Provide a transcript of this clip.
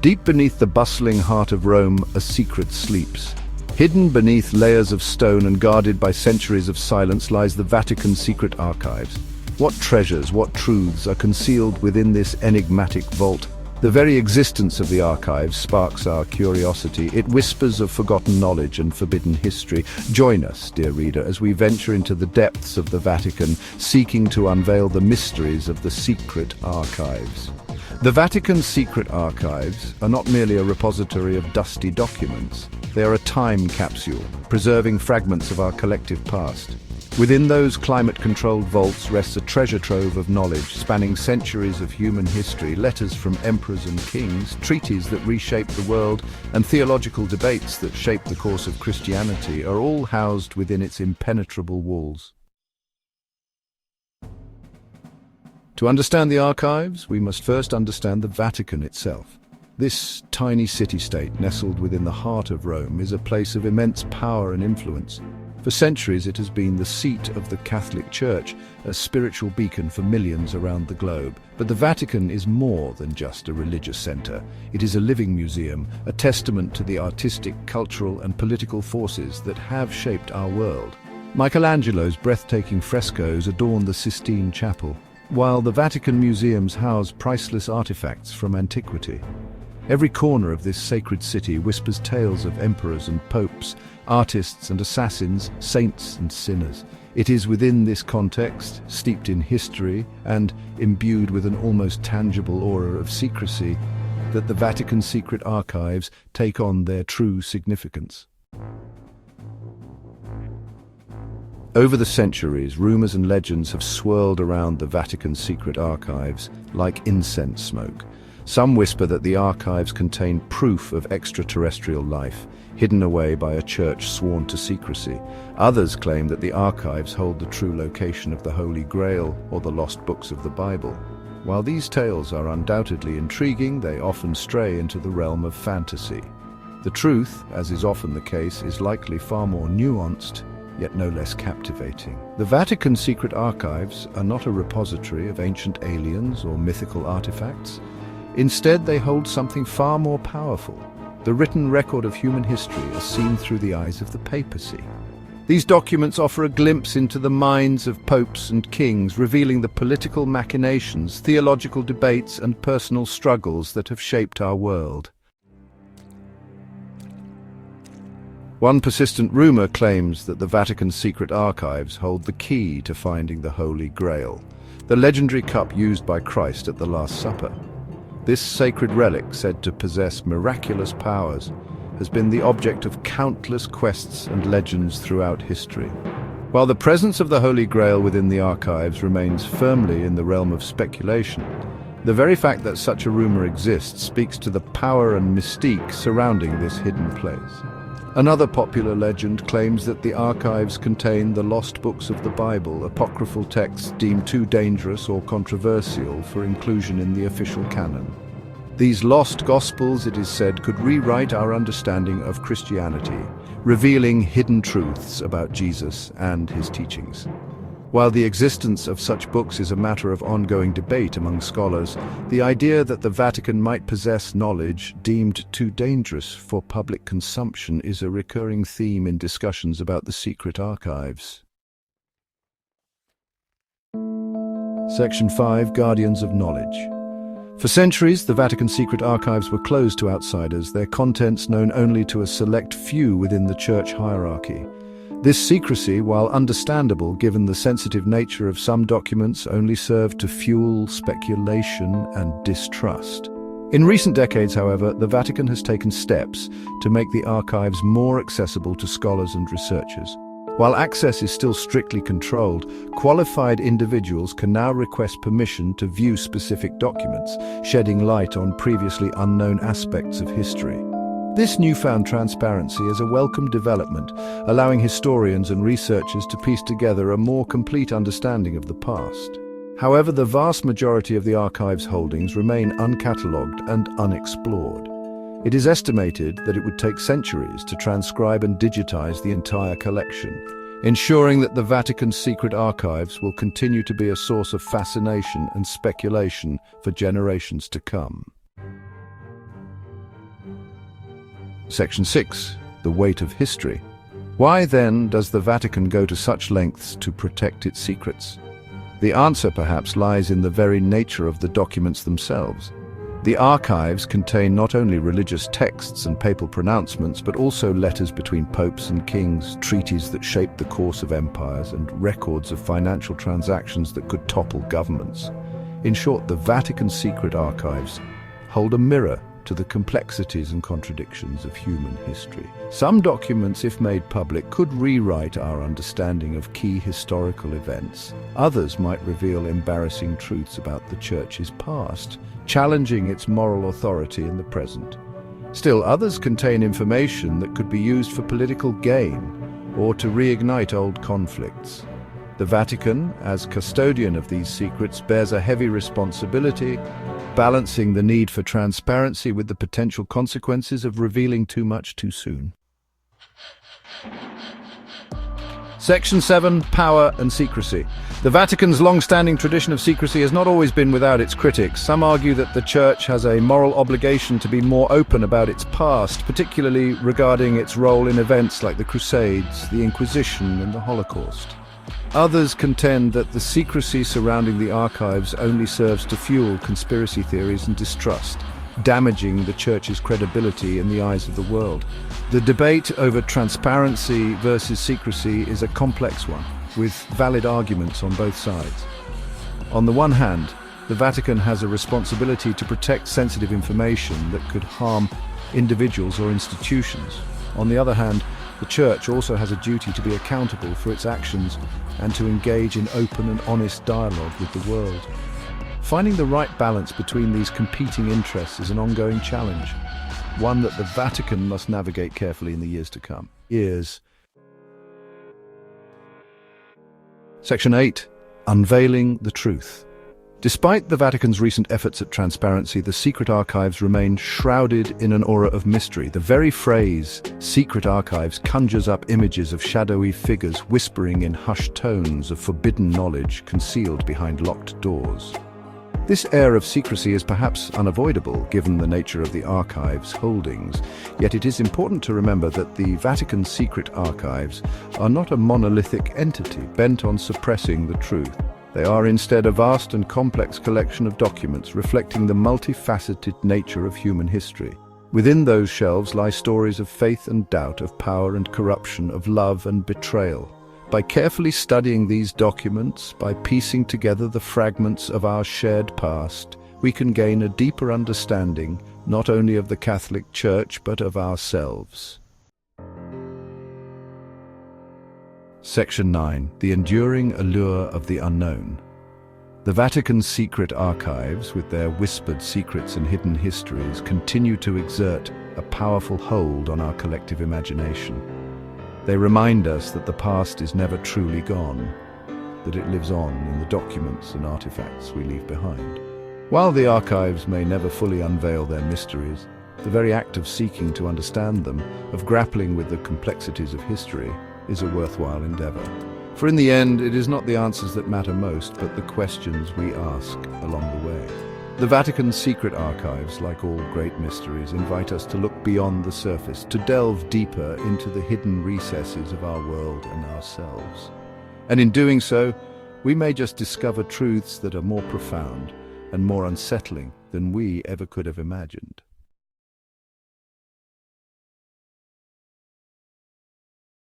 Deep beneath the bustling heart of Rome, a secret sleeps. Hidden beneath layers of stone and guarded by centuries of silence lies the Vatican's secret archives. What treasures, what truths are concealed within this enigmatic vault? The very existence of the archives sparks our curiosity. It whispers of forgotten knowledge and forbidden history. Join us, dear reader, as we venture into the depths of the Vatican, seeking to unveil the mysteries of the secret archives. The Vatican's secret archives are not merely a repository of dusty documents. They are a time capsule, preserving fragments of our collective past. Within those climate-controlled vaults rests a treasure trove of knowledge spanning centuries of human history, letters from emperors and kings, treaties that reshaped the world, and theological debates that shaped the course of Christianity are all housed within its impenetrable walls. To understand the archives, we must first understand the Vatican itself. This tiny city-state, nestled within the heart of Rome, is a place of immense power and influence. For centuries it has been the seat of the Catholic Church, a spiritual beacon for millions around the globe. But the Vatican is more than just a religious center. It is a living museum, a testament to the artistic, cultural and political forces that have shaped our world. Michelangelo's breathtaking frescoes adorn the Sistine Chapel, while the Vatican museums house priceless artifacts from antiquity. Every corner of this sacred city whispers tales of emperors and popes, artists and assassins, saints and sinners. It is within this context, steeped in history and imbued with an almost tangible aura of secrecy, that the Vatican's secret archives take on their true significance. Over the centuries, rumors and legends have swirled around the Vatican's secret archives like incense smoke. Some whisper that the archives contain proof of extraterrestrial life, hidden away by a church sworn to secrecy. Others claim that the archives hold the true location of the Holy Grail or the lost books of the Bible. While these tales are undoubtedly intriguing, they often stray into the realm of fantasy. The truth, as is often the case, is likely far more nuanced, yet no less captivating. The Vatican's secret archives are not a repository of ancient aliens or mythical artifacts. Instead, they hold something far more powerful, the written record of human history as seen through the eyes of the papacy. These documents offer a glimpse into the minds of popes and kings, revealing the political machinations, theological debates, and personal struggles that have shaped our world. One persistent rumor claims that the Vatican's secret archives hold the key to finding the Holy Grail, the legendary cup used by Christ at the Last Supper. This sacred relic, said to possess miraculous powers, has been the object of countless quests and legends throughout history. While the presence of the Holy Grail within the archives remains firmly in the realm of speculation, the very fact that such a rumor exists speaks to the power and mystique surrounding this hidden place. Another popular legend claims that the archives contain the lost books of the Bible, apocryphal texts deemed too dangerous or controversial for inclusion in the official canon. These lost gospels, it is said, could rewrite our understanding of Christianity, revealing hidden truths about Jesus and his teachings. While the existence of such books is a matter of ongoing debate among scholars, the idea that the Vatican might possess knowledge deemed too dangerous for public consumption is a recurring theme in discussions about the secret archives. Section 5. Guardians of Knowledge. For centuries, the Vatican's secret archives were closed to outsiders, their contents known only to a select few within the church hierarchy. This secrecy, while understandable given the sensitive nature of some documents, only served to fuel speculation and distrust. In recent decades, however, the Vatican has taken steps to make the archives more accessible to scholars and researchers. While access is still strictly controlled, qualified individuals can now request permission to view specific documents, shedding light on previously unknown aspects of history. This newfound transparency is a welcome development, allowing historians and researchers to piece together a more complete understanding of the past. However, the vast majority of the archive's holdings remain uncatalogued and unexplored. It is estimated that it would take centuries to transcribe and digitize the entire collection, ensuring that the Vatican's secret archives will continue to be a source of fascination and speculation for generations to come. Section 6. The weight of history. Why then does the Vatican go to such lengths to protect its secrets? The answer perhaps lies in the very nature of the documents themselves. The archives contain not only religious texts and papal pronouncements, but also letters between popes and kings, treaties that shaped the course of empires, and records of financial transactions that could topple governments. In short, the Vatican's secret archives hold a mirror to the complexities and contradictions of human history. Some documents, if made public, could rewrite our understanding of key historical events. Others might reveal embarrassing truths about the Church's past, challenging its moral authority in the present. Still, others contain information that could be used for political gain or to reignite old conflicts. The Vatican, as custodian of these secrets, bears a heavy responsibility, balancing the need for transparency with the potential consequences of revealing too much too soon. Section 7. Power and secrecy. The Vatican's long-standing tradition of secrecy has not always been without its critics. Some argue that the Church has a moral obligation to be more open about its past, particularly regarding its role in events like the Crusades, the Inquisition, and the Holocaust. Others contend that the secrecy surrounding the archives only serves to fuel conspiracy theories and distrust, damaging the Church's credibility in the eyes of the world. The debate over transparency versus secrecy is a complex one, with valid arguments on both sides. On the one hand, the Vatican has a responsibility to protect sensitive information that could harm individuals or institutions. On the other hand, the Church also has a duty to be accountable for its actions and to engage in open and honest dialogue with the world. Finding the right balance between these competing interests is an ongoing challenge, one that the Vatican must navigate carefully in the years to come. Section 8. Unveiling the Truth. Despite the Vatican's recent efforts at transparency, the secret archives remain shrouded in an aura of mystery. The very phrase, secret archives, conjures up images of shadowy figures whispering in hushed tones of forbidden knowledge concealed behind locked doors. This air of secrecy is perhaps unavoidable, given the nature of the archive's holdings, yet it is important to remember that the Vatican's secret archives are not a monolithic entity bent on suppressing the truth. They are instead a vast and complex collection of documents reflecting the multifaceted nature of human history. Within those shelves lie stories of faith and doubt, of power and corruption, of love and betrayal. By carefully studying these documents, by piecing together the fragments of our shared past, we can gain a deeper understanding not only of the Catholic Church but of ourselves. Section 9. The enduring allure of the unknown. The Vatican's secret archives, with their whispered secrets and hidden histories, continue to exert a powerful hold on our collective imagination. They remind us that the past is never truly gone, that it lives on in the documents and artifacts we leave behind. While the archives may never fully unveil their mysteries, the very act of seeking to understand them, of grappling with the complexities of history, is a worthwhile endeavor. For in the end, it is not the answers that matter most, but the questions we ask along the way. The Vatican's secret archives, like all great mysteries, invite us to look beyond the surface, to delve deeper into the hidden recesses of our world and ourselves. And in doing so, we may just discover truths that are more profound and more unsettling than we ever could have imagined.